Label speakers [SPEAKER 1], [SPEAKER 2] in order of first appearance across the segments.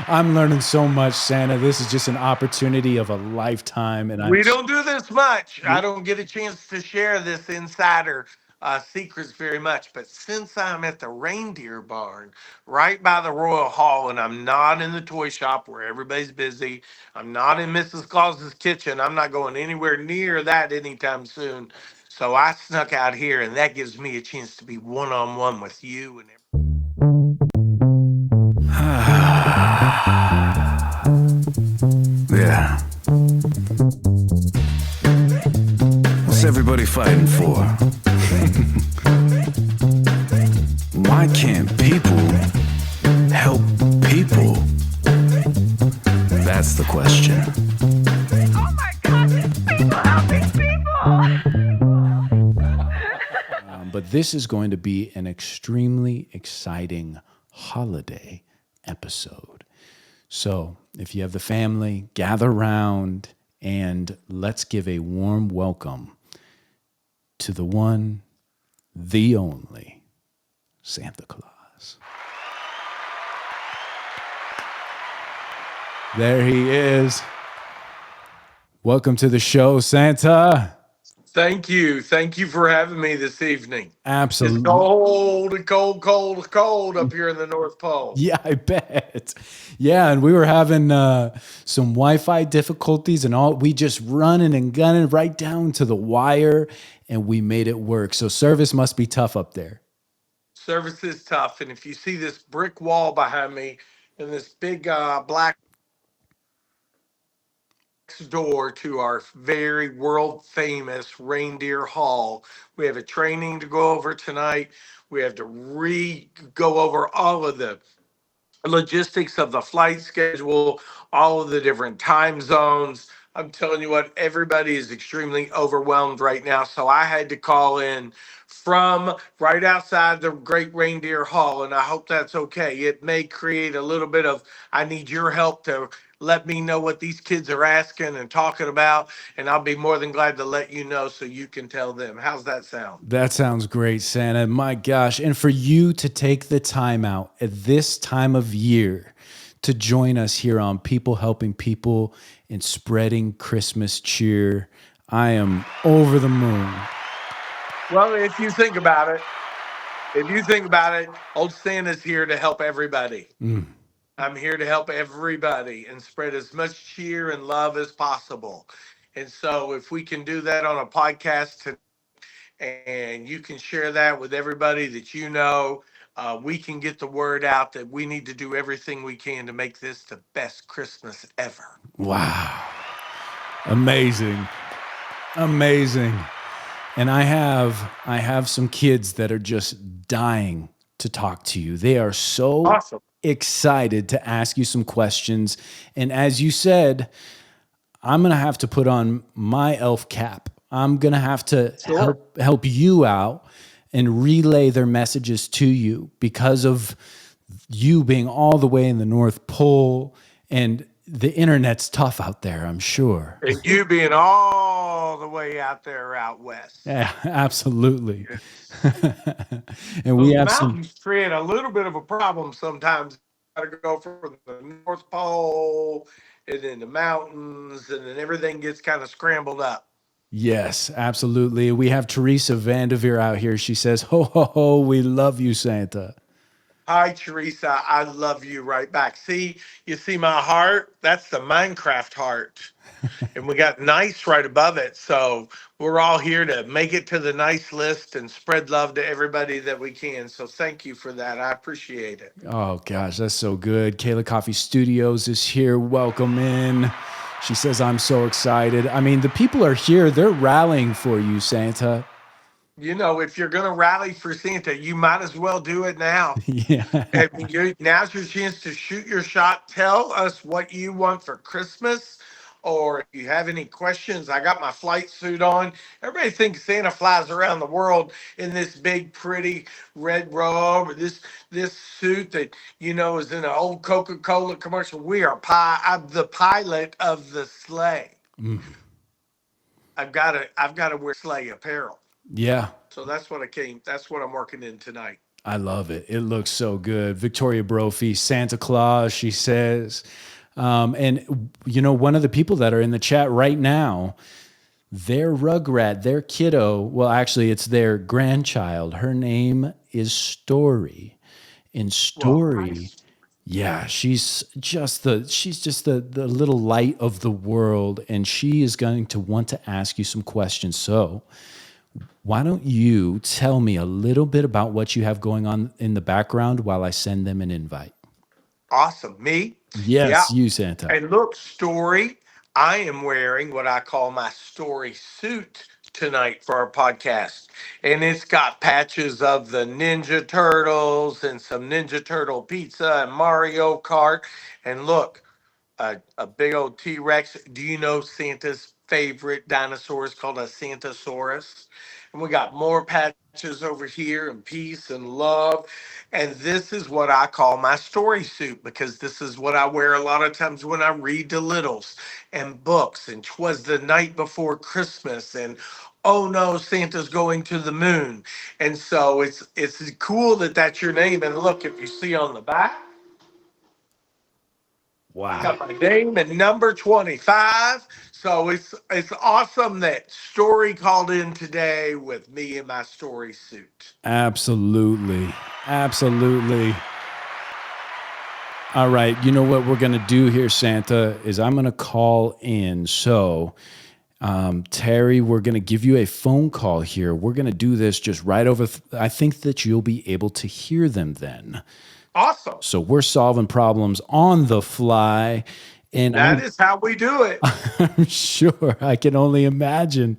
[SPEAKER 1] I'm learning so much, Santa. This is just an opportunity of a lifetime, and I'm
[SPEAKER 2] We don't do this much. I don't get a chance to share this insider secrets very much. But since I'm at the reindeer barn right by the Royal Hall and I'm not in the toy shop where everybody's busy, I'm not in Mrs. Claus's kitchen, I'm not going anywhere near that anytime soon. So I snuck out here, and that gives me a chance to be one on one with you and
[SPEAKER 3] Yeah. What's everybody fighting for? Why can't people help people? That's the question.
[SPEAKER 4] Oh my gosh, it's people helping people!
[SPEAKER 1] but this is going to be an extremely exciting holiday episode. So, if you have the family, gather around and let's give a warm welcome to the one, the only Santa Claus. There he is. Welcome to the show, Santa.
[SPEAKER 2] Thank you. Thank you for having me this evening. It's
[SPEAKER 1] Absolutely.
[SPEAKER 2] cold and cold, cold, cold up here in the North Pole.
[SPEAKER 1] Yeah, I bet. Yeah, and we were having some Wi-Fi difficulties and all. We just running and gunning right down to the wire, and we made it work. So service must be tough up there.
[SPEAKER 2] Service is tough. And if you see this brick wall behind me and this big black door to our very world famous Reindeer Hall, we have a training to go over tonight. We have to go over all of the logistics of the flight schedule, all of the different time zones. I'm telling you what, everybody is extremely overwhelmed right now. So I had to call in from right outside the Great Reindeer Hall, and I hope that's okay. It may create a little bit of, I need your help to let me know what these kids are asking and talking about, and I'll be more than glad to let you know so you can tell them. How's that sound?
[SPEAKER 1] That sounds great, Santa. My gosh. And for you to take the time out at this time of year to join us here on People Helping People and spreading Christmas cheer, I am over the moon.
[SPEAKER 2] Well, if you think about it, old Santa's here to help everybody. I'm here to help everybody and spread as much cheer and love as possible. And so, if we can do that on a podcast and you can share that with everybody that you know, we can get the word out that we need to do everything we can to make this the best Christmas ever.
[SPEAKER 1] Wow. Amazing. Amazing. And I have some kids that are just dying to talk to you. They are so
[SPEAKER 2] Awesome.
[SPEAKER 1] excited to ask you some questions. And as you said, I'm going to have to put on my elf cap. I'm going to have to
[SPEAKER 2] Sure.
[SPEAKER 1] help you out and relay their messages to you because of you being all the way in the North Pole, and the internet's tough out there, I'm sure.
[SPEAKER 2] And you being all the way out there out west.
[SPEAKER 1] Yeah, absolutely.
[SPEAKER 2] Yes.
[SPEAKER 1] And we
[SPEAKER 2] Those
[SPEAKER 1] have some.
[SPEAKER 2] mountains create a little bit of a problem sometimes. Got to go from the North Pole and then the mountains, and then everything gets kind of scrambled up.
[SPEAKER 1] Yes, absolutely. We have Teresa Vanderveer out here. She says, "Ho ho ho, we love you, Santa."
[SPEAKER 2] Hi, Teresa. I love you right back. See, you see my heart? That's the Minecraft heart. And we got nice right above it. So we're all here to make it to the nice list and spread love to everybody that we can. So thank you for that. I appreciate it.
[SPEAKER 1] Oh gosh, that's so good. Kayla Coffee Studios is here. Welcome in. She says, "I'm so excited." I mean, the people are here. They're rallying for you, Santa.
[SPEAKER 2] You know, if you're going to rally for Santa, you might as well do it now.
[SPEAKER 1] Yeah.
[SPEAKER 2] And now's your chance to shoot your shot. Tell us what you want for Christmas, or if you have any questions. I got my flight suit on. Everybody thinks Santa flies around the world in this big, pretty red robe or this suit that is in an old Coca-Cola commercial. We are I'm the pilot of the sleigh. I've got to wear sleigh apparel.
[SPEAKER 1] Yeah.
[SPEAKER 2] So that's what I came. That's what I'm working in tonight.
[SPEAKER 1] I love it. It looks so good. Victoria Brophy, Santa Claus, she says. And, one of the people that are in the chat right now, their rugrat, their kiddo, well, actually, it's their grandchild. Her name is Story. And
[SPEAKER 2] Well,
[SPEAKER 1] Story,
[SPEAKER 2] nice.
[SPEAKER 1] yeah, she's just the little light of the world, and she is going to want to ask you some questions. So, why don't you tell me a little bit about what you have going on in the background while I send them an invite?
[SPEAKER 2] Awesome. Me? Yeah.
[SPEAKER 1] Yes, you, Santa.
[SPEAKER 2] And look, Story, I am wearing what I call my story suit tonight for our podcast. And it's got patches of the Ninja Turtles and some Ninja Turtle pizza and Mario Kart. And look, a big old T Rex. Do you know Santa's favorite dinosaur is called a Santasaurus? And we got more patches over here and peace and love. And this is what I call my story suit because this is what I wear a lot of times when I read the littles and books and 'twas the night before Christmas and oh no, Santa's going to the moon. And so it's cool that that's your name. And look, if you see on the back,
[SPEAKER 1] Wow.
[SPEAKER 2] got my name and number 25. So it's awesome that Story called in today with me in my story suit.
[SPEAKER 1] Absolutely. Absolutely. All right. You know what we're going to do here, Santa, is I'm going to call in. So, Terry, we're going to give you a phone call here. We're going to do this just right over. I think that you'll be able to hear them then.
[SPEAKER 2] Awesome.
[SPEAKER 1] So we're solving problems on the fly. And
[SPEAKER 2] That is how we do it.
[SPEAKER 1] I'm sure I can only imagine.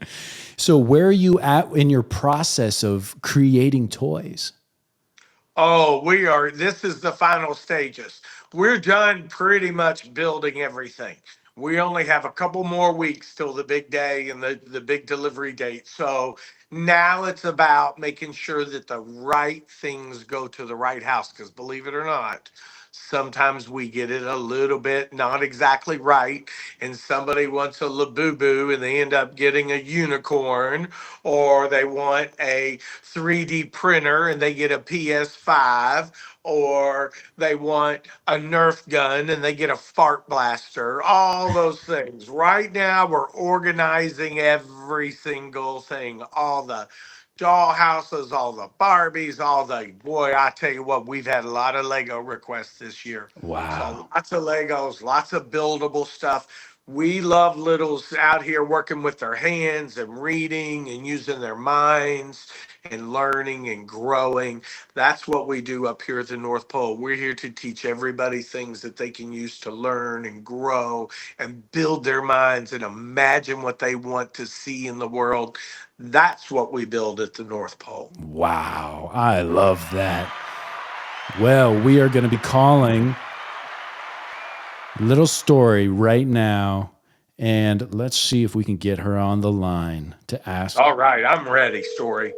[SPEAKER 1] So, where are you at in your process of creating toys?
[SPEAKER 2] Oh, we are. This is the final stages. We're done pretty much building everything. We only have a couple more weeks till the big day and the big delivery date. So now it's about making sure that the right things go to the right house. Because believe it or not, sometimes we get it a little bit not exactly right. And somebody wants a Labubu and they end up getting a unicorn, or they want a 3D printer and they get a PS5, or they want a Nerf gun and they get a fart blaster, all those things. Right now, we're organizing every single thing, all the doll houses, all the Barbies, all the boy, I tell you what, we've had a lot of Lego requests this year. So
[SPEAKER 1] Wow.
[SPEAKER 2] lots of Legos, lots of buildable stuff. We love littles out here working with their hands and reading and using their minds and learning and growing. That's what we do up here at the North Pole. We're here to teach everybody things that they can use to learn and grow and build their minds and imagine what they want to see in the world. That's what we build at the North Pole.
[SPEAKER 1] Wow. I love that. Well, we are going to be calling Little Story right now. And let's see if we can get her on the line to ask.
[SPEAKER 2] All right, I'm ready, Story.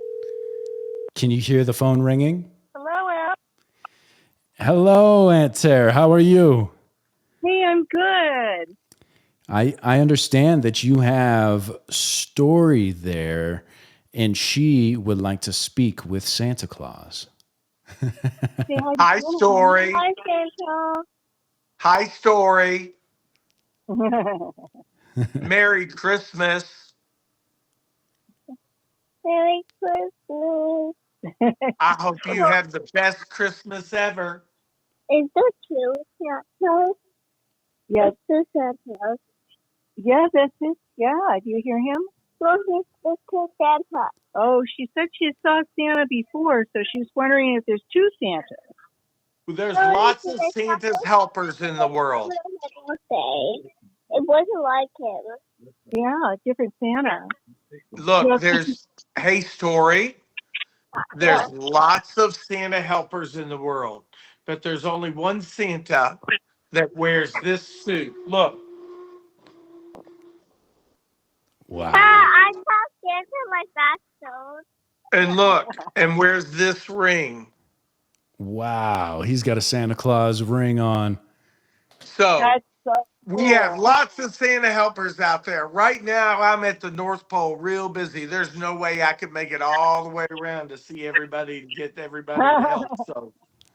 [SPEAKER 1] Can you hear the phone ringing?
[SPEAKER 4] Hello, Al.
[SPEAKER 1] Hello, Aunt Tara. How are you?
[SPEAKER 4] Hey, I'm good.
[SPEAKER 1] I understand that you have Story there, and she would like to speak with Santa Claus.
[SPEAKER 4] Say hi
[SPEAKER 2] Hi,
[SPEAKER 4] to
[SPEAKER 2] Story.
[SPEAKER 4] Hi, Santa.
[SPEAKER 2] Hi, Story. Merry Christmas.
[SPEAKER 4] Merry Christmas.
[SPEAKER 2] I hope you have the best Christmas ever.
[SPEAKER 4] Is this you, Santa? Yes, this is Santa. Yeah, this is, yeah. Do you hear him? Well, this is Santa. Oh, she said she saw Santa before, so she's wondering if there's two Santas.
[SPEAKER 2] There's lots of Santa's helpers in the world.
[SPEAKER 4] It wasn't like him. Yeah, a different Santa.
[SPEAKER 2] Look,
[SPEAKER 4] Yes.
[SPEAKER 2] hey, Story, there's lots of Santa helpers in the world, but there's only one Santa that wears this suit. Look,
[SPEAKER 1] Wow.
[SPEAKER 4] I saw Santa like that, so.
[SPEAKER 2] and look, and wears this ring.
[SPEAKER 1] Wow. He's got a Santa Claus ring on.
[SPEAKER 2] So
[SPEAKER 4] so
[SPEAKER 2] We have
[SPEAKER 4] cool.
[SPEAKER 2] lots of Santa helpers out there. Right now, I'm at the North Pole, real busy. There's no way I could make it all the way around to see everybody and get everybody to help. So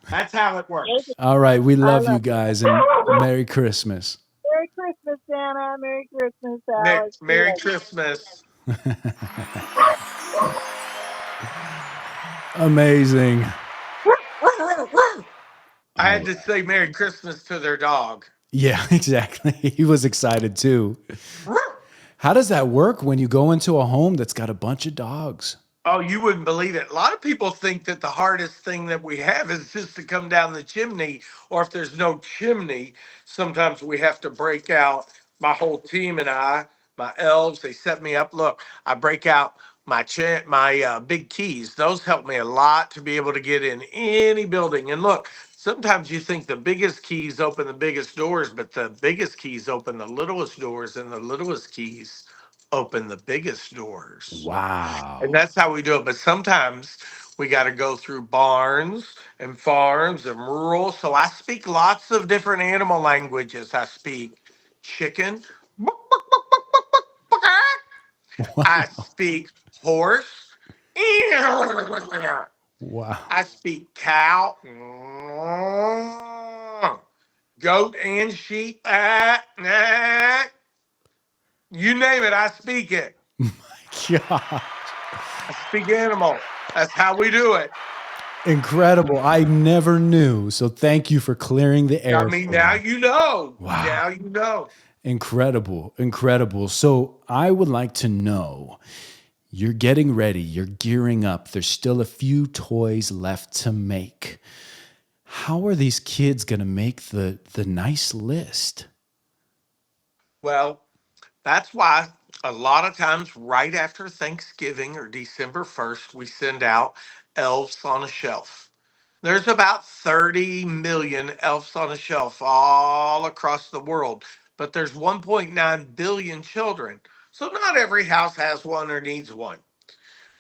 [SPEAKER 2] that's how it works.
[SPEAKER 1] All right. We
[SPEAKER 4] I
[SPEAKER 1] love you
[SPEAKER 4] love it.
[SPEAKER 1] guys and Merry Christmas.
[SPEAKER 4] Merry Christmas, Santa. Merry Christmas, Alex. We
[SPEAKER 2] Merry
[SPEAKER 4] love you.
[SPEAKER 2] Christmas.
[SPEAKER 1] Amazing.
[SPEAKER 2] I
[SPEAKER 1] All
[SPEAKER 2] had to
[SPEAKER 1] right.
[SPEAKER 2] say Merry Christmas to their dog.
[SPEAKER 1] Yeah, exactly. He was excited too. How does that work when you go into a home that's got a bunch of dogs?
[SPEAKER 2] Oh, you wouldn't believe it. A lot of people think that the hardest thing that we have is just to come down the chimney, or if there's no chimney, sometimes we have to break out. My whole team and I, my elves, they set me up. Look, I break out my big keys. Those help me a lot to be able to get in any building. And look, sometimes you think the biggest keys open the biggest doors, but the biggest keys open the littlest doors, and the littlest keys open the biggest doors. And
[SPEAKER 1] Wow.
[SPEAKER 2] that's how we do it. But sometimes we got to go through barns and farms and rural. So I speak lots of different animal languages. I speak chicken. I speak horse. I
[SPEAKER 1] Wow.
[SPEAKER 2] speak cow. Goat and sheep. You name it, I speak it.
[SPEAKER 1] God.
[SPEAKER 2] I speak animal. That's how we do it.
[SPEAKER 1] Incredible. I never knew. So thank you for clearing the
[SPEAKER 2] I
[SPEAKER 1] air
[SPEAKER 2] mean,
[SPEAKER 1] for
[SPEAKER 2] now
[SPEAKER 1] me.
[SPEAKER 2] you know.
[SPEAKER 1] Wow.
[SPEAKER 2] Now you know.
[SPEAKER 1] Incredible. Incredible. So I would like to know, you're getting ready, you're gearing up. There's still a few toys left to make. How are these kids going to make the nice list?
[SPEAKER 2] Well, that's why a lot of times right after Thanksgiving or December 1st, we send out elves on a shelf. There's about 30 million elves on a shelf all across the world, but there's 1.9 billion children. So not every house has one or needs one.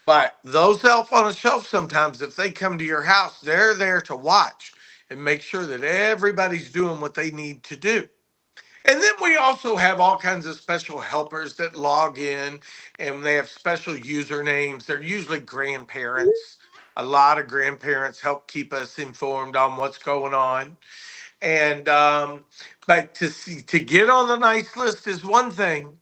[SPEAKER 2] But those elf on a shelf, sometimes if they come to your house, they're there to watch and make sure that everybody's doing what they need to do. And then we also have all kinds of special helpers that log in and they have special usernames. They're usually grandparents. A lot of grandparents help keep us informed on what's going on. And but to get on the nice list is one thing.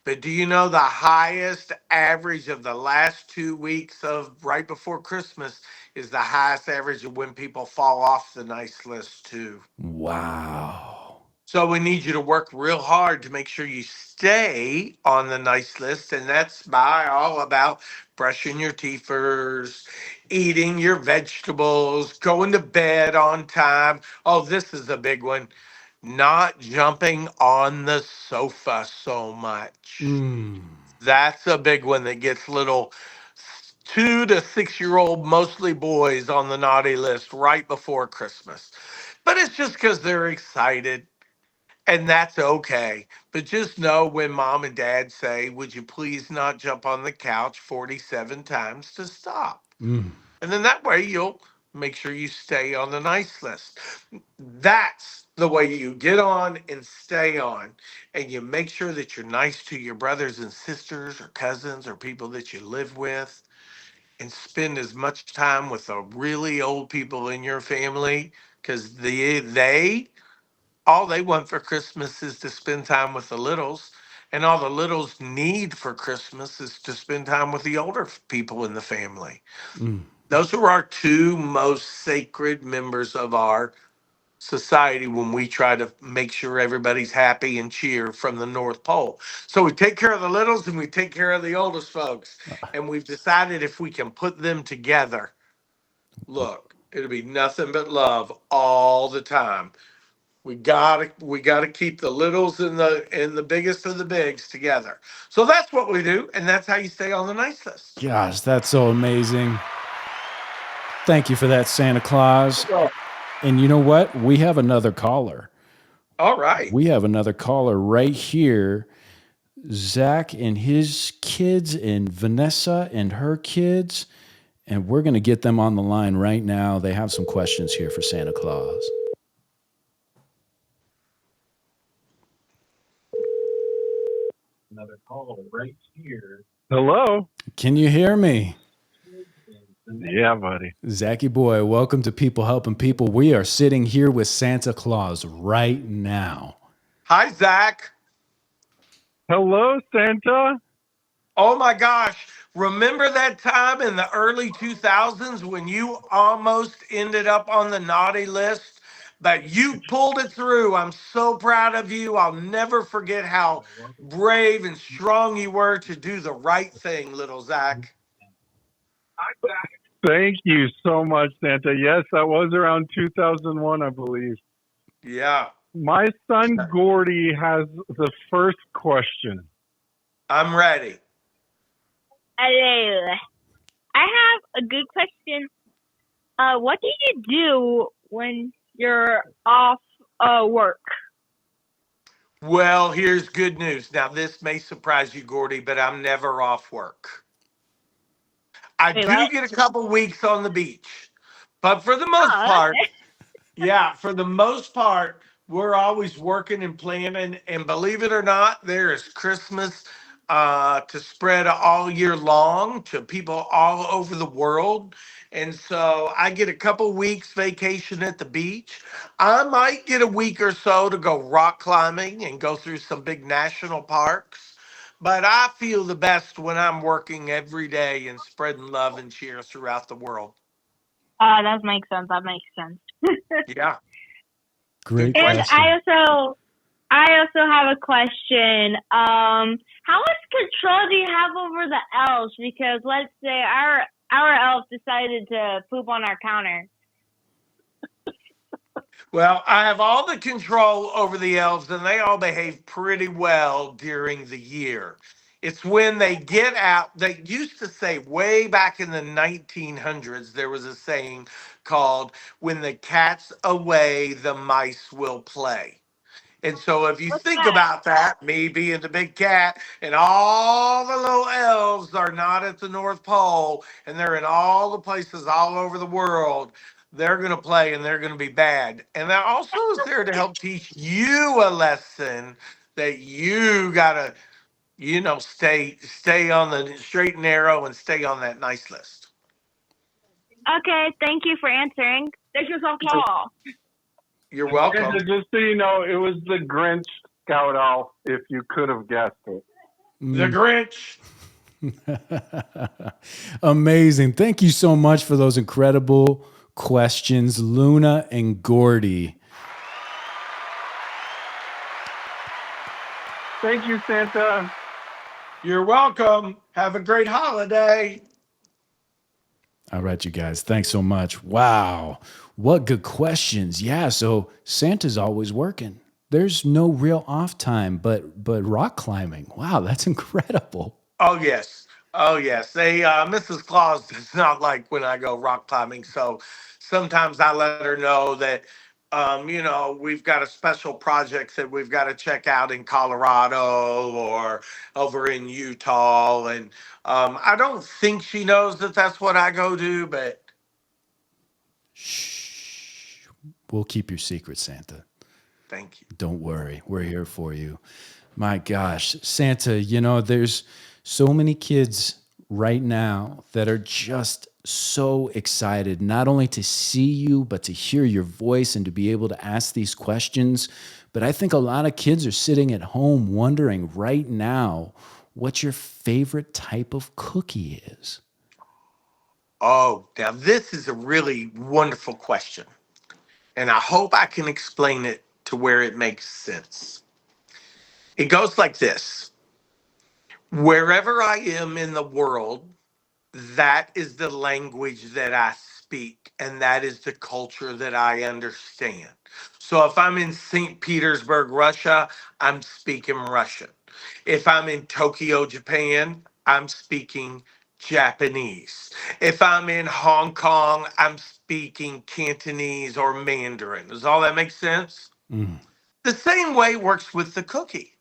[SPEAKER 2] But do you know the highest average of the last 2 weeks of right before Christmas is the highest average of when people fall off the nice list too?
[SPEAKER 1] Wow.
[SPEAKER 2] So we need you to work real hard to make sure you stay on the nice list. And that's by all about brushing your teeth first, eating your vegetables, going to bed on time. Oh, this is a big one. Not jumping on the sofa so much.
[SPEAKER 1] Mm.
[SPEAKER 2] That's a big one that gets little 2 to 6 year old, mostly boys, on the naughty list right before Christmas. But it's just because they're excited, and that's okay. But just know when mom and dad say, would you please not jump on the couch 47 times, to stop.
[SPEAKER 1] Mm.
[SPEAKER 2] And then that way you'll make sure you stay on the nice list. That's the way you get on and stay on. And you make sure that you're nice to your brothers and sisters or cousins or people that you live with, and spend as much time with the really old people in your family, because they all they want for Christmas is to spend time with the littles. And all the littles need for Christmas is to spend time with the older people in the family.
[SPEAKER 1] Mm.
[SPEAKER 2] Those are our two most sacred members of our society when we try to make sure everybody's happy and cheer from the North Pole. So we take care of the littles and we take care of the oldest folks. And we've decided if we can put them together, look, it'll be nothing but love all the time. We gotta keep the littles and the biggest of the bigs together. So that's what we do, and that's how you stay on the nice list.
[SPEAKER 1] Gosh, that's so amazing. Thank you for that, Santa Claus. And you know what? We have another caller.
[SPEAKER 2] All right.
[SPEAKER 1] We have another caller right here. Zach and his kids, and Vanessa and her kids. And we're going to get them on the line right now. They have some questions here for Santa Claus.
[SPEAKER 5] Hello.
[SPEAKER 1] Can you hear me?
[SPEAKER 5] Yeah, buddy.
[SPEAKER 1] Zachy boy, welcome to People Helping People. We are sitting here with Santa Claus right now.
[SPEAKER 2] Hi, Zach.
[SPEAKER 5] Hello, Santa.
[SPEAKER 2] Oh my gosh. Remember that time in the early 2000s when you almost ended up on the naughty list, but you pulled it through? I'm so proud of you. I'll never forget how brave and strong you were to do the right thing, little Zach.
[SPEAKER 5] Thank you so much, Santa. Yes, that was around 2001, I believe.
[SPEAKER 2] Yeah,
[SPEAKER 5] My son Gordy has the first question.
[SPEAKER 2] I'm ready.
[SPEAKER 4] Hello. I have a good question. What do you do when you're off work?
[SPEAKER 2] Well, here's good news. Now, this may surprise you, Gordy, but I'm never off work. I
[SPEAKER 4] Wait,
[SPEAKER 2] do
[SPEAKER 4] what?
[SPEAKER 2] get a couple weeks on the beach, but for the most
[SPEAKER 4] Oh,
[SPEAKER 2] part, yeah, for the most part, we're always working and planning. And believe it or not, there is Christmas to spread all year long to people all over the world. And so I get a couple weeks vacation at the beach. I might get a week or so to go rock climbing and go through some big national parks. But I feel the best when I'm working every day and spreading love and cheer throughout the world.
[SPEAKER 4] that makes sense. That makes sense.
[SPEAKER 2] Yeah, good
[SPEAKER 1] Great
[SPEAKER 4] And
[SPEAKER 2] question.
[SPEAKER 1] question.
[SPEAKER 4] I also have a question. How much control do you have over the elves? Because let's say our elf decided to poop on our counter.
[SPEAKER 2] Well, I have all the control over the elves, and they all behave pretty well during the year. It's when they get out, they used to say way back in the 1900s, there was a saying called, when the cat's away, the mice will play. And so if you
[SPEAKER 4] What's
[SPEAKER 2] think
[SPEAKER 4] that?
[SPEAKER 2] about that, me being the big cat and all the little elves are not at the North Pole and they're in all the places all over the world, they're going to play and they're going to be bad. And that also is there to help teach you a lesson that you got to, stay on the straight and narrow and stay on that nice list.
[SPEAKER 4] Okay, thank you for answering. Thank you so much.
[SPEAKER 2] You're welcome.
[SPEAKER 5] Santa, just so you know, it was the Grinch Scout Owl, if you could have guessed it.
[SPEAKER 2] The
[SPEAKER 1] Mm.
[SPEAKER 2] Grinch.
[SPEAKER 1] Amazing. Thank you so much for those incredible questions, Luna and Gordy.
[SPEAKER 5] Thank you, Santa.
[SPEAKER 2] You're welcome. Have a great holiday.
[SPEAKER 1] All right, you guys. Thanks so much. Wow. What good questions. Yeah, so Santa's always working. There's no real off time, but rock climbing. Wow, that's incredible.
[SPEAKER 2] Oh yes. Oh yes. They Mrs. Claus does not like when I go rock climbing. So sometimes I let her know that we've got a special project that we've got to check out in Colorado or over in Utah. And I don't think she knows that that's what I go do, but
[SPEAKER 1] Shh. We'll keep your secret, Santa.
[SPEAKER 2] thank you.
[SPEAKER 1] Don't worry. We're here for you. My gosh, Santa, there's so many kids right now that are just so excited, not only to see you, but to hear your voice and to be able to ask these questions. But I think a lot of kids are sitting at home wondering right now what your favorite type of cookie is.
[SPEAKER 2] Oh, now this is a really wonderful question. And I hope I can explain it to where it makes sense. It goes like this. Wherever I am in the world, that is the language that I speak, and that is the culture that I understand. So if I'm in St. Petersburg, Russia, I'm speaking Russian. If I'm in Tokyo, Japan, I'm speaking Japanese. If I'm in Hong Kong, I'm speaking Cantonese or Mandarin. Does all that make sense?
[SPEAKER 1] Mm.
[SPEAKER 2] The same way works with the cookie.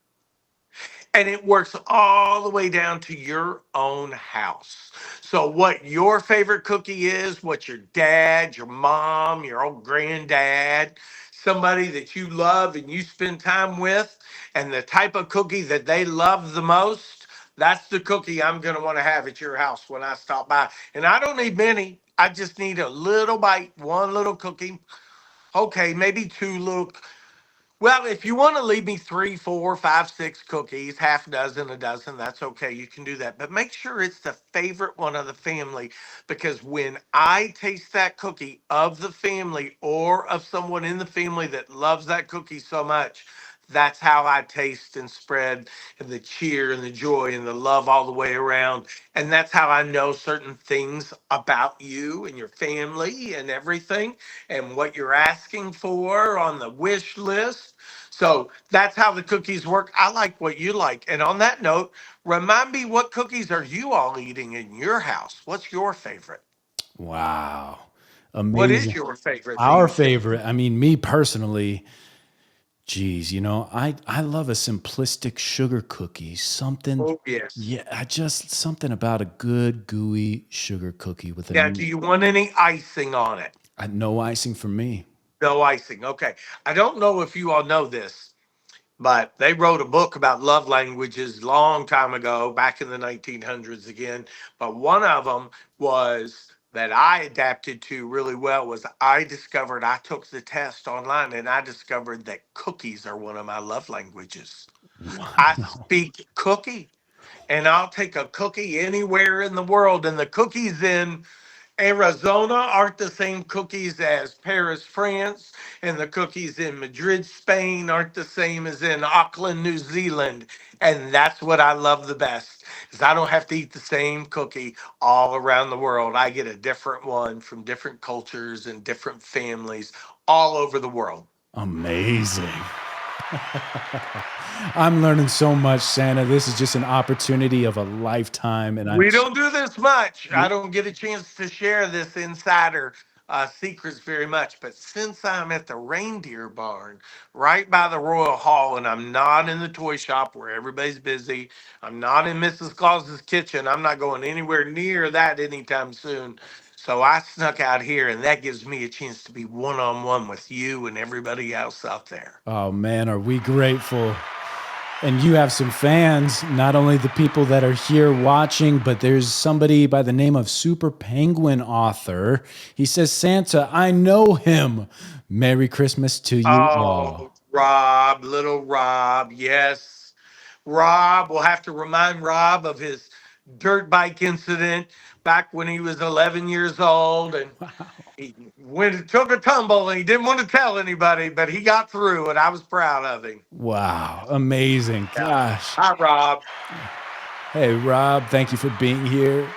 [SPEAKER 2] And it works all the way down to your own house. So, what your favorite cookie is, what your dad, your mom, your old granddad somebody that you love and you spend time with, and the type of cookie that they love the most, that's the cookie I'm going to want to have at your house when I stop by. And I don't need many. I just need a little bite, one little cookie. Okay, maybe two little. Well, if you want to leave me three, four, five, six cookies, half dozen, a dozen, that's okay. You can do that. But make sure it's the favorite one of the family, because when I taste that cookie of the family or of someone in the family that loves that cookie so much, that's how I taste and spread and the cheer and the joy and the love all the way around. And that's how I know certain things about you and your family and everything and what you're asking for on the wish list. So that's how the cookies work. I like what you like. And on that note, remind me, what cookies are you all eating in your house? What's your favorite?
[SPEAKER 1] Wow.
[SPEAKER 2] What is
[SPEAKER 1] Amazing.
[SPEAKER 2] your favorite
[SPEAKER 1] Our
[SPEAKER 2] these days?
[SPEAKER 1] favorite, I mean, me personally, geez, I love a simplistic sugar cookie. Something,
[SPEAKER 2] Oh, yes.
[SPEAKER 1] yeah, I just something about a good gooey sugar cookie with
[SPEAKER 2] Now, do you want any icing on it?
[SPEAKER 1] no icing for me.
[SPEAKER 2] No icing. Okay. I don't know if you all know this, but they wrote a book about love languages long time ago, back in the 1900s again. But one of them was that I adapted to really well was I took the test online and I discovered that cookies are one of my love languages. I
[SPEAKER 1] Wow.
[SPEAKER 2] speak cookie, and I'll take a cookie anywhere in the world, and the cookies in Arizona aren't the same cookies as Paris, France, and the cookies in Madrid, Spain aren't the same as in Auckland, New Zealand. And that's what I love the best is I don't have to eat the same cookie all around the world. I get a different one from different cultures and different families all over the world.
[SPEAKER 1] Amazing. I'm learning so much, Santa. This is just an opportunity of a lifetime. And I'm
[SPEAKER 2] We don't do this much. I don't get a chance to share this insider secrets very much. But since I'm at the reindeer barn right by the Royal Hall and I'm not in the toy shop where everybody's busy, I'm not in Mrs. Claus's kitchen, I'm not going anywhere near that anytime soon. So I snuck out here, and that gives me a chance to be one on one with you and everybody else out there.
[SPEAKER 1] oh man, are we grateful. And you have some fans, not only the people that are here watching, but there's somebody by the name of Super Penguin Author. He says, Santa, I know him. Merry Christmas to you
[SPEAKER 2] Oh,
[SPEAKER 1] all.
[SPEAKER 2] Rob, little Rob, yes. Rob, we'll have to remind Rob of his dirt bike incident back when he was 11 years old, and he went took a tumble and he didn't want to tell anybody, but he got through it. I was proud of him.
[SPEAKER 1] Wow, amazing.
[SPEAKER 2] Yeah.
[SPEAKER 1] Gosh.
[SPEAKER 2] Hi, Rob.
[SPEAKER 1] Hey, Rob, thank you for being here.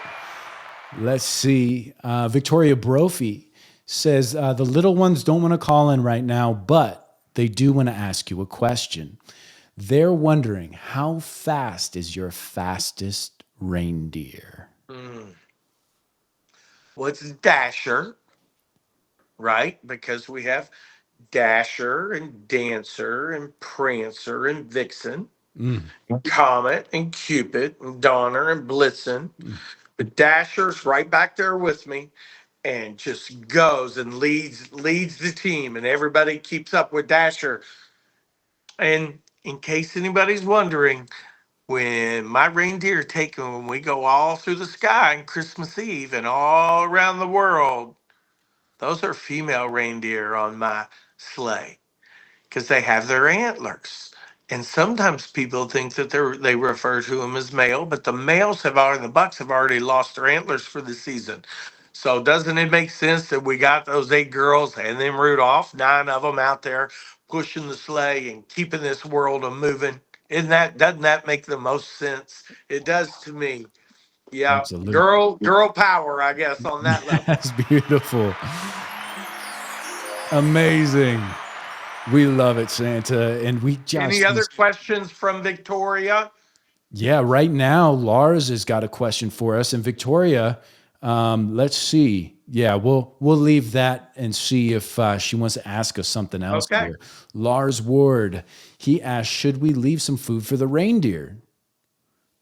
[SPEAKER 1] Let's see. Victoria Brophy says, the little ones don't want to call in right now, but they do want to ask you a question. They're wondering, how fast is your fastest reindeer?
[SPEAKER 2] Mm. Well, it's Dasher, right? Because we have Dasher and Dancer and Prancer and Vixen,
[SPEAKER 1] Mm,
[SPEAKER 2] Comet and Cupid and Donner and Blitzen.
[SPEAKER 1] mm.
[SPEAKER 2] But Dasher's right back there with me and just goes and leads the team, and everybody keeps up with Dasher. And in case anybody's wondering, when my reindeer take them, when we go all through the sky on Christmas Eve and all around the world, those are female reindeer on my sleigh because they have their antlers. And sometimes people think that they refer to them as male, but the males have already, the bucks have already lost their antlers for the season. So doesn't it make sense that we got those eight girls and then Rudolph, nine of them out there pushing the sleigh and keeping this world a moving? Isn't that doesn't that make the most sense? It does to me. Yeah,
[SPEAKER 1] Absolutely.
[SPEAKER 2] girl power, I guess, on that level.
[SPEAKER 1] That's beautiful. Amazing. We love it, Santa. And we
[SPEAKER 2] Any other
[SPEAKER 1] just,
[SPEAKER 2] questions from Victoria?
[SPEAKER 1] yeah, right now, Lars has got a question for us. And Victoria, let's see. Yeah, we'll leave that and see if she wants to ask us something else
[SPEAKER 2] Okay.
[SPEAKER 1] here. Lars Ward, he asked, should we leave some food for the reindeer?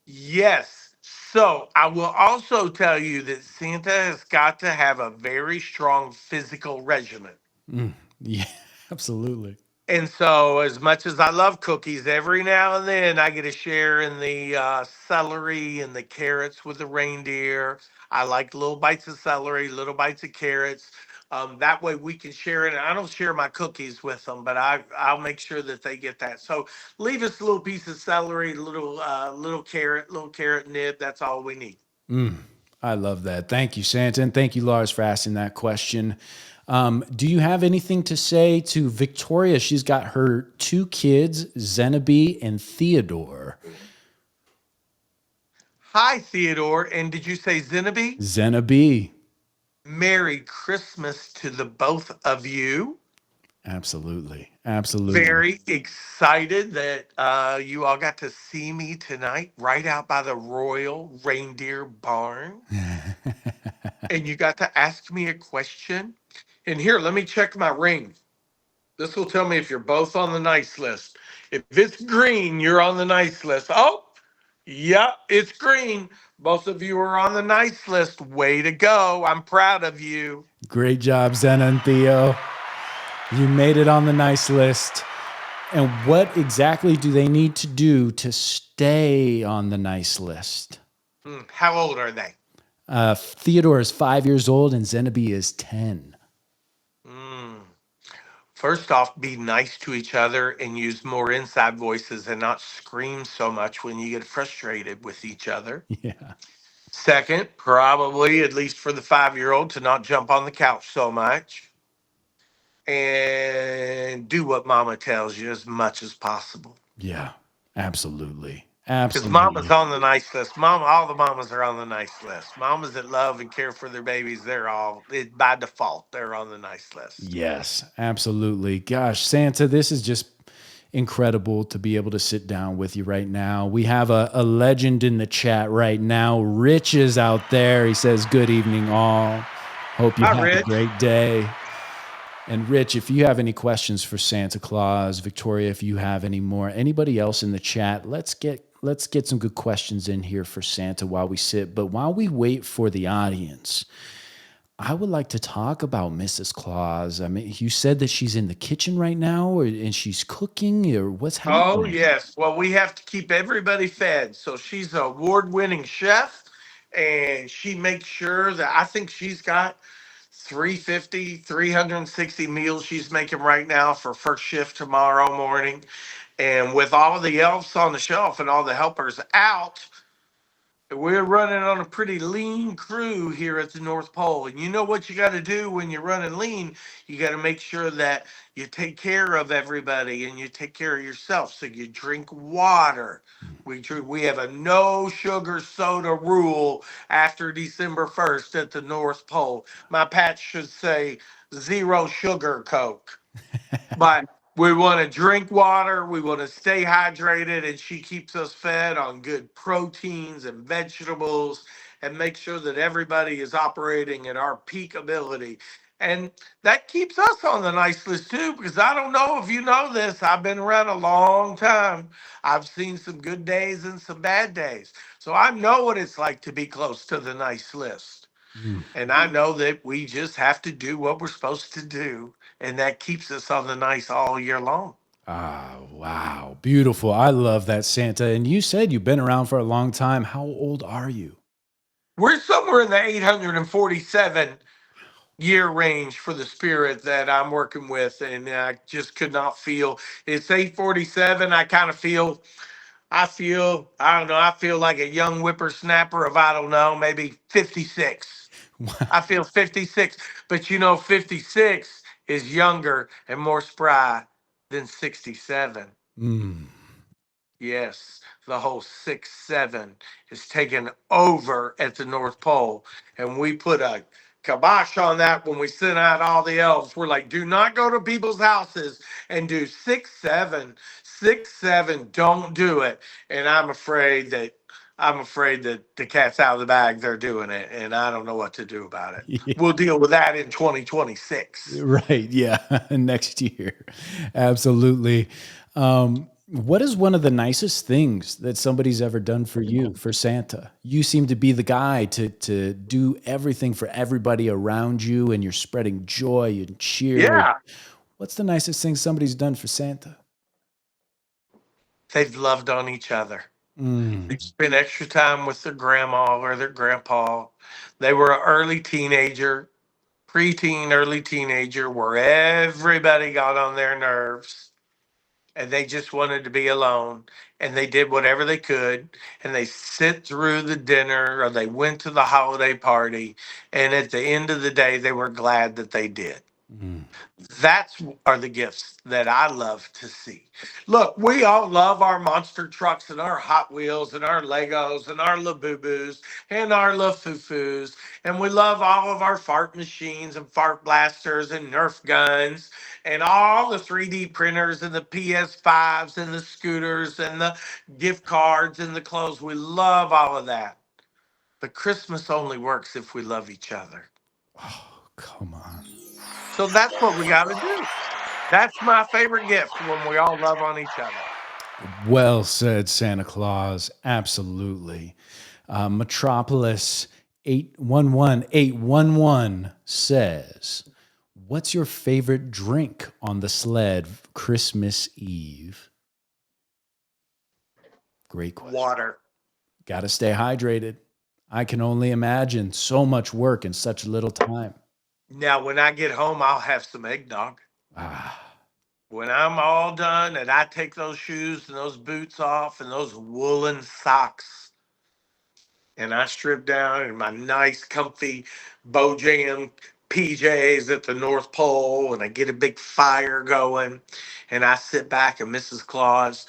[SPEAKER 2] Yes. So I will also tell you that Santa has got to have a very strong physical regimen.
[SPEAKER 1] Mm, yeah. Absolutely.
[SPEAKER 2] And so, as much as I love cookies, every now and then I get a share in the celery and the carrots with the reindeer. I like little bites of celery, little bites of carrots. That way we can share it. And I don't share my cookies with them, but I'll make sure that they get that. So leave us a little piece of celery, little carrot nib. That's all we need.
[SPEAKER 1] Mm, I love that. Thank you, Santa. And thank you, Lars, for asking that question. Do you have anything to say to Victoria? She's got her two kids, Zenobe and Theodore.
[SPEAKER 2] Hi, Theodore. And did you say Zenobe?
[SPEAKER 1] Zenobe.
[SPEAKER 2] Merry Christmas to the both of you.
[SPEAKER 1] Absolutely. Absolutely.
[SPEAKER 2] Very excited that you all got to see me tonight, right out by the Royal Reindeer Barn. And you got to ask me a question. And here, let me check my ring. This will tell me if you're both on the nice list. If it's green, you're on the nice list. Oh, yeah, it's green. Both of you are on the nice list. Way to go. I'm proud of you.
[SPEAKER 1] Great job, Zena and Theo. You made it on the nice list. And what exactly do they need to do to stay on the nice list?
[SPEAKER 2] How old are they?
[SPEAKER 1] Theodore is 5 years old and Zenobe is 10.
[SPEAKER 2] Mm. First off, be nice to each other and use more inside voices and not scream so much when you get frustrated with each other.
[SPEAKER 1] Yeah.
[SPEAKER 2] Second, probably, at least for the 5 year old, to not jump on the couch so much and do what mama tells you as much as possible.
[SPEAKER 1] Yeah. Absolutely.
[SPEAKER 2] Because mama's
[SPEAKER 1] Absolutely.
[SPEAKER 2] on the nice list. Mama, all the mamas are on the nice list. Mamas that love and care for their babies, by default, they're on the nice list.
[SPEAKER 1] Yes, absolutely. Gosh, Santa, this is just incredible to be able to sit down with you right now. We have a legend in the chat right now. Rich is out there. He says, "Good evening, all. Hope you
[SPEAKER 2] Hi,
[SPEAKER 1] have a
[SPEAKER 2] Rich.
[SPEAKER 1] great day." And Rich, if you have any questions for Santa Claus, Victoria, if you have any more, anybody else in the chat, let's get some good questions in here for Santa while we sit. But while we wait for the audience, I would like to talk about Mrs. Claus. I mean, you said that she's in the kitchen right now, and she's cooking, or what's
[SPEAKER 2] Oh,
[SPEAKER 1] happening?
[SPEAKER 2] yes. Well, we have to keep everybody fed. So she's an award-winning chef, and she makes sure that I think she's got 360 meals she's making right now for first shift tomorrow morning. And with all the elves on the shelf and all the helpers out, we're running on a pretty lean crew here at the North Pole. And you know what you got to do when you're running lean? You got to make sure that you take care of everybody and you take care of yourself. So you drink water. We have a no sugar soda rule after December 1st at the North Pole. My patch should say zero sugar Coke. But we want to drink water, we want to stay hydrated, and she keeps us fed on good proteins and vegetables and make sure that everybody is operating at our peak ability. And that keeps us on the nice list too, because I don't know if you know this. I've been around a long time. I've seen some good days and some bad days. So I know what it's like to be close to the nice list.
[SPEAKER 1] Mm.
[SPEAKER 2] And I know that we just have to do what we're supposed to do. And that keeps us on the nice all year long.
[SPEAKER 1] Ah, wow. Beautiful. I love that, Santa. And you said you've been around for a long time. How old are you?
[SPEAKER 2] We're somewhere in the 847 year range for the spirit that I'm working with. And I just could not feel it's 847. I don't know, I feel like a young whippersnapper of, I don't know, maybe 56. I feel 56. But 56 is younger and more spry than 67.
[SPEAKER 1] Mm.
[SPEAKER 2] Yes, the whole 6-7 is taken over at the North Pole. And we put a kibosh on that when we sent out all the elves. We're like, do not go to people's houses and do 6-7. 6-7, don't do it. And I'm afraid that the cat's out of the bag. They're doing it, and I don't know what to do about it. We'll deal with that in 2026.
[SPEAKER 1] Right. Yeah. Next year. Absolutely. What is one of the nicest things that somebody's ever done for you, for Santa? You seem to be the guy to do everything for everybody around you, and you're spreading joy and cheer.
[SPEAKER 2] Yeah.
[SPEAKER 1] What's the nicest thing somebody's done for Santa?
[SPEAKER 2] They've loved on each other.
[SPEAKER 1] Mm.
[SPEAKER 2] They spent extra time with their grandma or their grandpa. They were an early teenager, preteen, early teenager, where everybody got on their nerves and they just wanted to be alone. And they did whatever they could. And they sit through the dinner or they went to the holiday party. And at the end of the day, they were glad that they did.
[SPEAKER 1] Mm.
[SPEAKER 2] That's are the gifts that I love to see. Look, we all love our monster trucks and our Hot Wheels and our Legos and our Labubus and our LaFuFus. And we love all of our fart machines and fart blasters and Nerf guns and all the 3D printers and the PS5s and the scooters and the gift cards and the clothes. We love all of that. But Christmas only works if we love each other.
[SPEAKER 1] Oh, come on.
[SPEAKER 2] So that's what we got to do. That's my favorite gift when we all love on each other.
[SPEAKER 1] Well said, Santa Claus. Absolutely. Metropolis 811811 says, what's your favorite drink on the sled Christmas Eve? Great question.
[SPEAKER 2] Water.
[SPEAKER 1] Got to stay hydrated. I can only imagine so much work in such little time.
[SPEAKER 2] Now, when I get home, I'll have some eggnog.
[SPEAKER 1] Ah,
[SPEAKER 2] When I'm all done and I take those shoes and those boots off and those woolen socks and I strip down in my nice, comfy Bojam PJs at the North Pole and I get a big fire going and I sit back and Mrs. Claus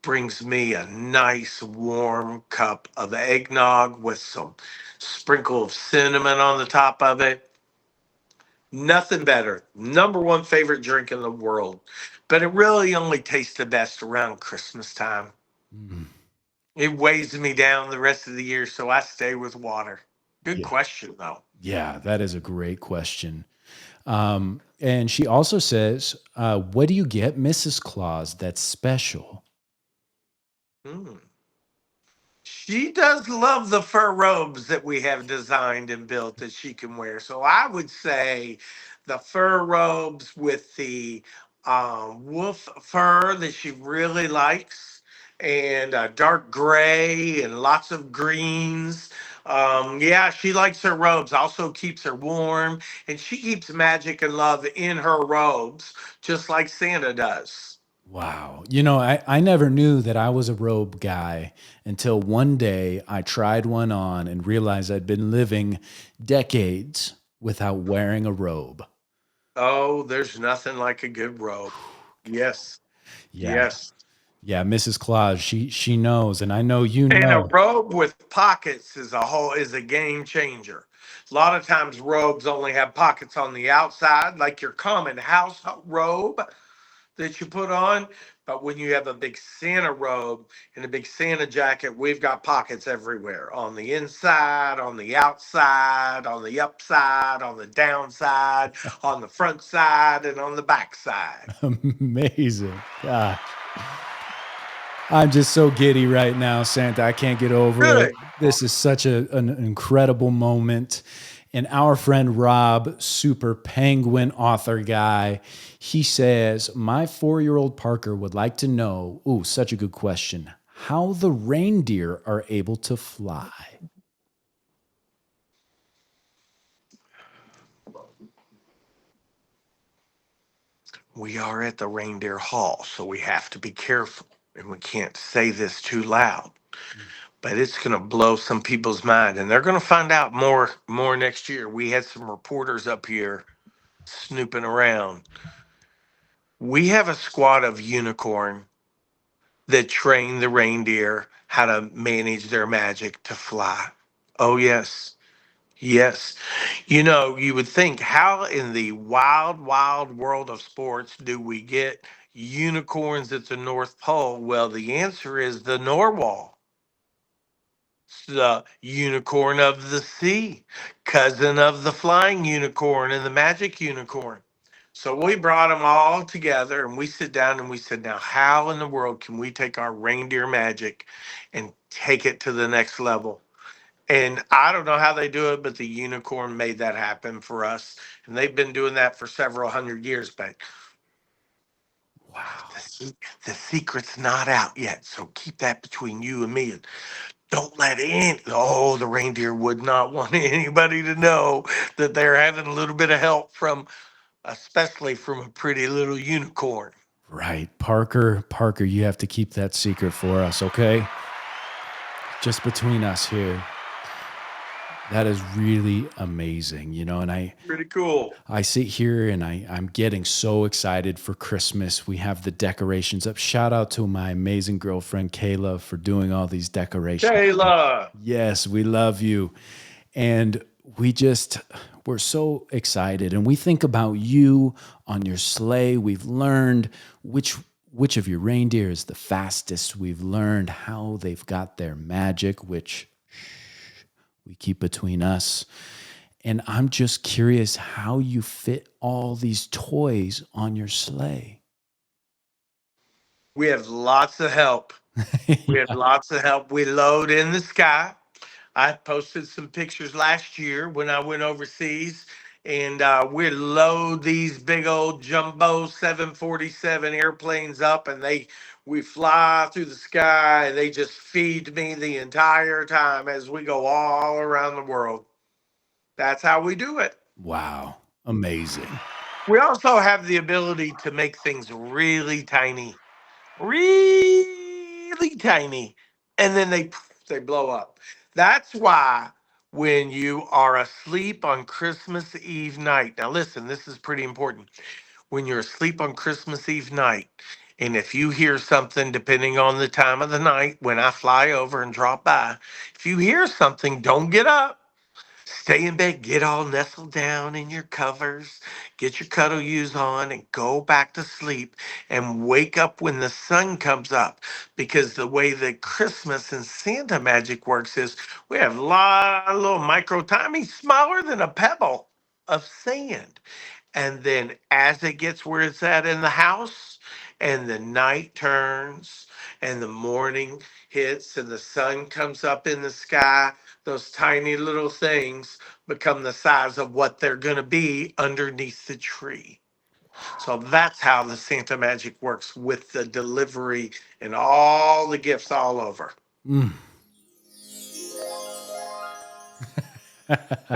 [SPEAKER 2] brings me a nice warm cup of eggnog with some sprinkle of cinnamon on the top of it. Nothing better. Number one favorite drink in the world. But it really only tastes the best around Christmas time.
[SPEAKER 1] mm,
[SPEAKER 2] It weighs me down the rest of the year, so I stay with water. Good
[SPEAKER 1] yeah.
[SPEAKER 2] question, though.
[SPEAKER 1] Yeah, that is a great question. And she also says, what do you get Mrs. Claus that's special?
[SPEAKER 2] Hmm. She does love the fur robes that we have designed and built that she can wear. So I would say the fur robes with the wolf fur that she really likes, and dark gray and lots of greens. Yeah, she likes her robes, also keeps her warm, and she keeps magic and love in her robes, just like Santa does.
[SPEAKER 1] Wow. I never knew that I was a robe guy until one day I tried one on and realized I'd been living decades without wearing a robe.
[SPEAKER 2] Oh, there's nothing like a good robe. Yes.
[SPEAKER 1] Yeah.
[SPEAKER 2] Yes.
[SPEAKER 1] Yeah, Mrs. Claus, she knows, and I know you
[SPEAKER 2] And a
[SPEAKER 1] know.
[SPEAKER 2] robe with pockets is a game changer. A lot of times robes only have pockets on the outside, like your common house robe that you put on. But when you have a big Santa robe and a big Santa jacket, we've got pockets everywhere on the inside, on the outside, on the upside, on the downside, on the front side, and on the back side.
[SPEAKER 1] Amazing. Gosh. I'm just so giddy right now, Santa. I can't get over it.
[SPEAKER 2] Good.
[SPEAKER 1] This is such an incredible moment. And our friend Rob, super penguin author guy, he says, my 4-year old Parker would like to know, ooh, such a good question, how the reindeer are able to fly.
[SPEAKER 2] We are at the reindeer hall, so we have to be careful and we can't say this too loud. But it's going to blow some people's mind and they're going to find out more next year. We had some reporters up here snooping around. We have a squad of unicorn that train the reindeer how to manage their magic to fly. Oh yes. Yes. You would think, how in the wild, wild world of sports do we get unicorns at the North Pole? Well, the answer is the narwhal, the unicorn of the sea, cousin of the flying unicorn and the magic unicorn. So we brought them all together and we sit down and we said, now, how in the world can we take our reindeer magic and take it to the next level? And I don't know how they do it, but the unicorn made that happen for us. And they've been doing that for several hundred years. But
[SPEAKER 1] Wow.
[SPEAKER 2] The secret's not out yet, so keep that between you and me. And don't let in. Oh, the reindeer would not want anybody to know that they're having a little bit of help from, especially from a pretty little unicorn.
[SPEAKER 1] Right. Parker, you have to keep that secret for us, okay? Just between us here. That is really amazing, and
[SPEAKER 2] Pretty cool.
[SPEAKER 1] I sit here and I'm getting so excited for Christmas. We have the decorations up. Shout out to my amazing girlfriend Kayla for doing all these decorations.
[SPEAKER 2] Kayla.
[SPEAKER 1] Yes, we love you. And we're so excited. And we think about you on your sleigh. We've learned which of your reindeer is the fastest. We've learned how they've got their magic, which we keep between us. And I'm just curious how you fit all these toys on your sleigh.
[SPEAKER 2] We have lots of help. We have
[SPEAKER 1] Yeah.
[SPEAKER 2] lots of help. We load in the sky. I posted some pictures last year when I went overseas, and we load these big old jumbo 747 airplanes up, and we fly through the sky, and they just feed me the entire time as we go all around the world. That's how we do it.
[SPEAKER 1] Wow. Amazing.
[SPEAKER 2] We also have the ability to make things really tiny, and then they blow up. That's why when you are asleep on Christmas Eve night. Now listen, this is pretty important. When you're asleep on Christmas Eve night, and if you hear something, depending on the time of the night, when I fly over and drop by, if you hear something, don't get up. Stay in bed, get all nestled down in your covers, get your cuddle yous on, and go back to sleep and wake up when the sun comes up. Because the way that Christmas and Santa magic works is we have a lot of little micro tiny, smaller than a pebble of sand. And then as it gets where it's at in the house, and the night turns, and the morning hits, and the sun comes up in the sky, those tiny little things become the size of what they're going to be underneath the tree. So that's how the Santa magic works with the delivery and all the gifts all over.
[SPEAKER 1] Mm.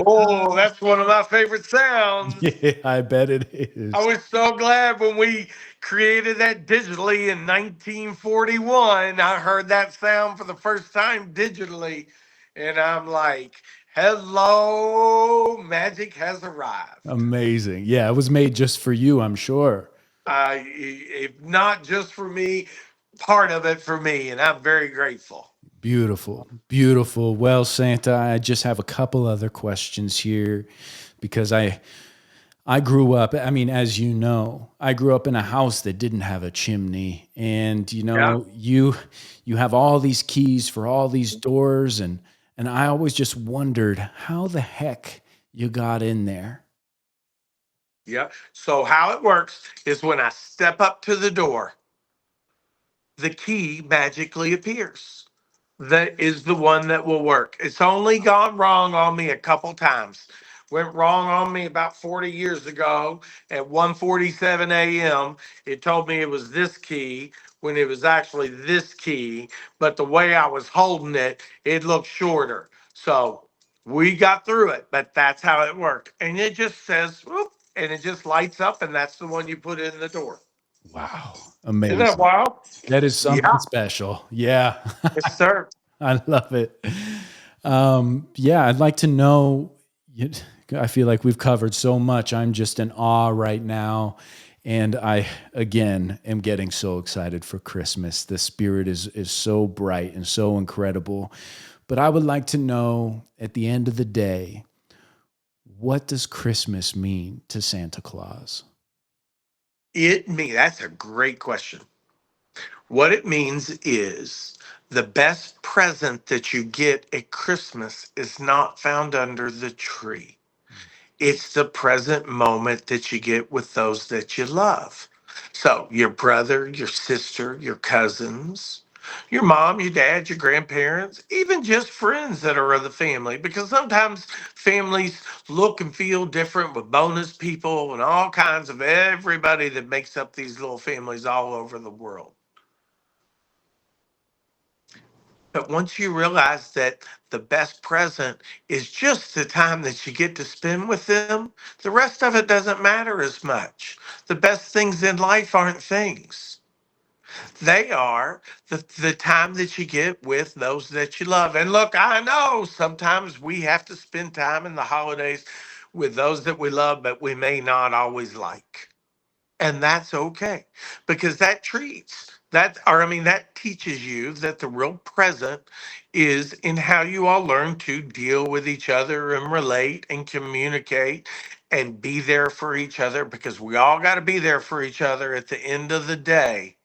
[SPEAKER 2] Oh, that's one of my favorite sounds.
[SPEAKER 1] Yeah, I bet it
[SPEAKER 2] I
[SPEAKER 1] is.
[SPEAKER 2] was so glad when we created that digitally in 1941. I heard that sound for the first time digitally, and I'm like, hello, magic has arrived.
[SPEAKER 1] Amazing. Yeah, it was made just for you, I'm sure.
[SPEAKER 2] If not just for me, part of it for me, and I'm very grateful.
[SPEAKER 1] Beautiful. Beautiful. Well, Santa, I just have a couple other questions here because I grew up, I mean, as you know, I grew up in a house that didn't have a chimney. And
[SPEAKER 2] Yeah.
[SPEAKER 1] you have all these keys for all these doors and I always just wondered how the heck you got in there.
[SPEAKER 2] Yeah. So, how it works is when I step up to the door, the key magically appears. That is the one that will work. It's only gone wrong on me a couple times. Went wrong on me about 40 years ago at 1:47 a.m. It told me it was this key when it was actually this key, but the way I was holding it, it looked shorter. So we got through it, but that's how it worked. And it just says, whoop, and it just lights up, and that's the one you put in the door.
[SPEAKER 1] Wow.
[SPEAKER 2] Isn't that
[SPEAKER 1] Amazing.
[SPEAKER 2] wild?
[SPEAKER 1] That is something
[SPEAKER 2] Yeah.
[SPEAKER 1] special. Yeah.
[SPEAKER 2] Yes, sir.
[SPEAKER 1] I love it. Yeah, I'd like to know. I feel like we've covered so much. I'm just in awe right now. And I, again, am getting so excited for Christmas. The spirit is so bright and so incredible. But I would like to know at the end of the day, what does Christmas mean to Santa Claus?
[SPEAKER 2] That's a great question. What it means is the best present that you get at Christmas is not found under the tree. It's the present moment that you get with those that you love. So, your brother, your sister, your cousins. Your mom, your dad, your grandparents, even just friends that are of the family, because sometimes families look and feel different with bonus people and all kinds of everybody that makes up these little families all over the world. But once you realize that the best present is just the time that you get to spend with them, the rest of it doesn't matter as much. The best things in life aren't things. They are the time that you get with those that you love. And look, I know sometimes we have to spend time in the holidays with those that we love, but we may not always like. And that's okay because that treats that, or I mean, that teaches you that the real present is in how you all learn to deal with each other and relate and communicate and be there for each other because we all got to be there for each other at the end of the day.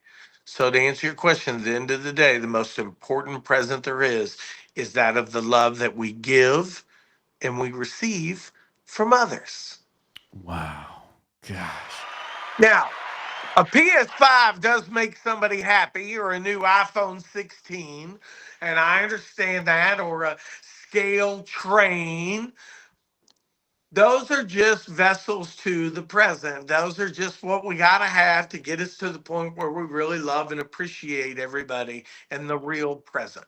[SPEAKER 2] So, to answer your question, at the end of the day, the most important present there is that of the love that we give and we receive from others.
[SPEAKER 1] Wow. Gosh.
[SPEAKER 2] Now, a PS5 does make somebody happy, or a new iPhone 16, and I understand that, or a scale train. Those are just vessels to the present. Those are just what we got to have to get us to the point where we really love and appreciate everybody and the real present.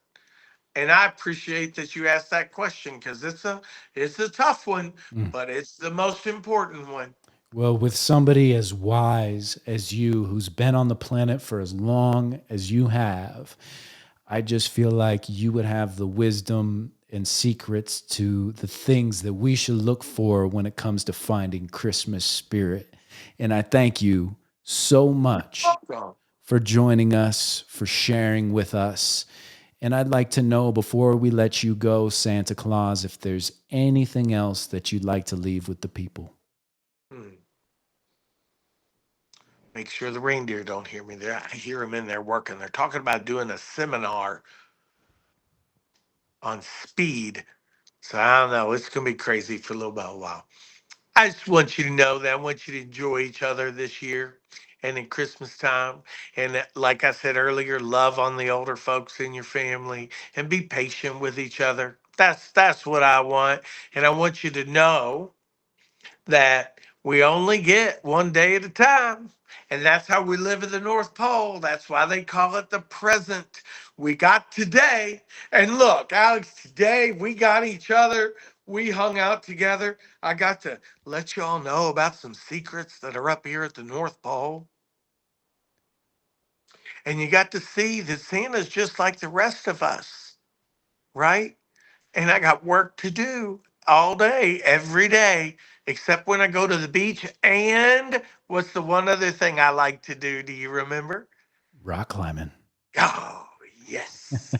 [SPEAKER 2] And I appreciate that you asked that question because it's a tough one,
[SPEAKER 1] Mm.
[SPEAKER 2] but it's the most important one.
[SPEAKER 1] Well, with somebody as wise as you, who's been on the planet for as long as you have, I just feel like you would have the wisdom and secrets to the things that we should look for when it comes to finding Christmas spirit. And I thank you so much
[SPEAKER 2] Welcome.
[SPEAKER 1] for joining us, for sharing with us. And I'd like to know before we let you go, Santa Claus, if there's anything else that you'd like to leave with the people.
[SPEAKER 2] Hmm. Make sure the reindeer don't hear me there. I hear them in there working. They're talking about doing a seminar on speed. So I don't know. It's going to be crazy for a little bit of a while. I just want you to know that I want you to enjoy each other this year and in Christmas time. And like I said earlier, love on the older folks in your family and be patient with each other. That's what I want. And I want you to know that we only get one day at a time. And that's how we live at the North Pole. That's why they call it the present. We got today. And look, Alex, today we got each other. We hung out together. I got to let y'all know about some secrets that are up here at the North Pole. And you got to see that Santa's just like the rest of us, right? And I got work to do all day, every day, except when I go to the beach. And what's the one other thing I like to do? Do you remember?
[SPEAKER 1] Rock climbing.
[SPEAKER 2] Oh, yes.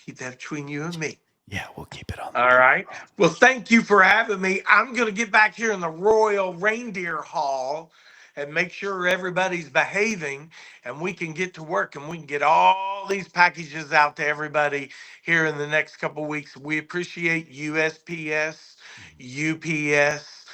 [SPEAKER 2] Keep that between you and me.
[SPEAKER 1] Yeah, we'll keep it on the
[SPEAKER 2] All
[SPEAKER 1] down.
[SPEAKER 2] right. Well, thank you for having me. I'm going to get back here in the Royal Reindeer Hall and make sure everybody's behaving and we can get to work and we can get all these packages out to everybody here in the next couple of weeks. We appreciate USPS, UPS,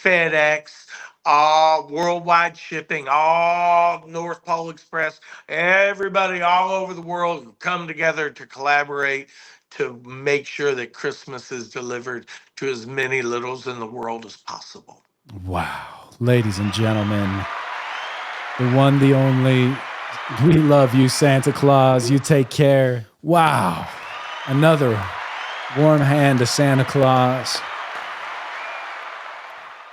[SPEAKER 2] FedEx, all worldwide shipping, all North Pole Express, everybody all over the world who come together to collaborate to make sure that Christmas is delivered to as many littles in the world as possible.
[SPEAKER 1] Wow. Ladies and gentlemen, the one, the only, we love you, Santa Claus. You take care. Wow. Another warm hand to Santa Claus.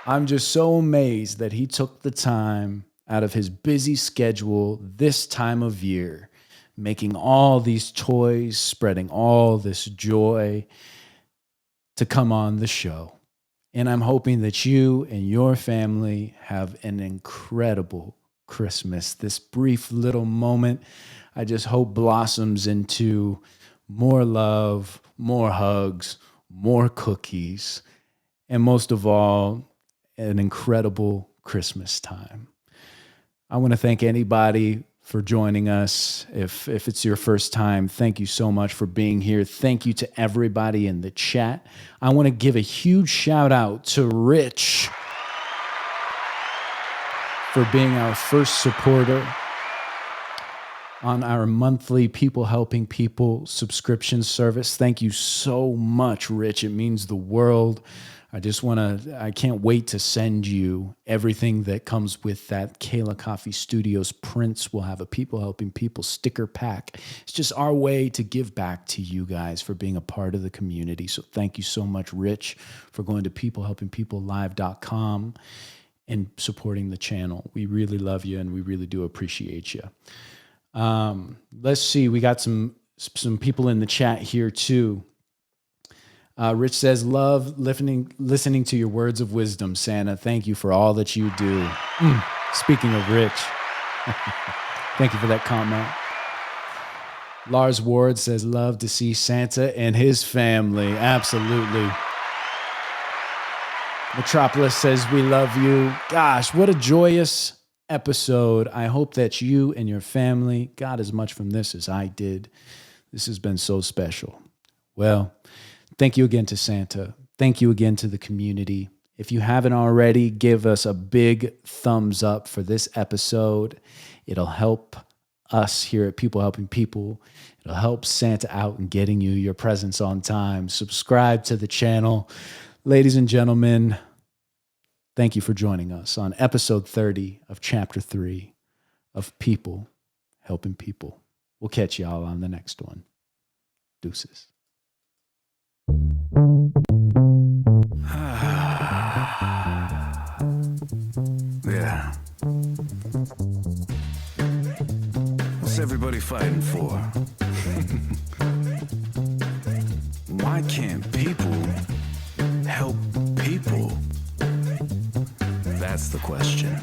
[SPEAKER 1] I'm just so amazed that he took the time out of his busy schedule this time of year, making all these toys, spreading all this joy to come on the show. And I'm hoping that you and your family have an incredible Christmas. This brief little moment, I just hope blossoms into more love, more hugs, more cookies, and most of all, an incredible Christmas time. I want to thank anybody for joining us. If it's your first time, thank you so much for being here. Thank you to everybody in the chat. I want to give a huge shout out to Rich for being our first supporter. on our monthly People Helping People subscription service. Thank you so much, Rich. It means the world. I can't wait to send you everything that comes with that Kayla Coffee Studios prints. We'll have a People Helping People sticker pack. It's just our way to give back to you guys for being a part of the community. So thank you so much, Rich, for going to peoplehelpingpeoplelive.com and supporting the channel. We really love you and we really do appreciate you. Let's see. We got some people in the chat here too. Rich says, love listening to your words of wisdom, Santa. Thank you for all that you do. Speaking of Rich, thank you for that comment. Lars Ward says, love to see Santa and his family. Absolutely. Metropolis says, we love you. Gosh, what a joyous episode. I hope that you and your family got as much from this as I did. This has been so special. Well, thank you again to Santa. Thank you again to the community. If you haven't already, give us a big thumbs up for this episode. It'll help us here at People Helping People. It'll help Santa out in getting you your presents on time. Subscribe to the channel. Ladies and gentlemen, thank you for joining us on episode 30 of chapter 3 of People Helping People. We'll catch y'all on the next one. Deuces.
[SPEAKER 3] Yeah. What's everybody fighting for? Why can't people help people? That's the question.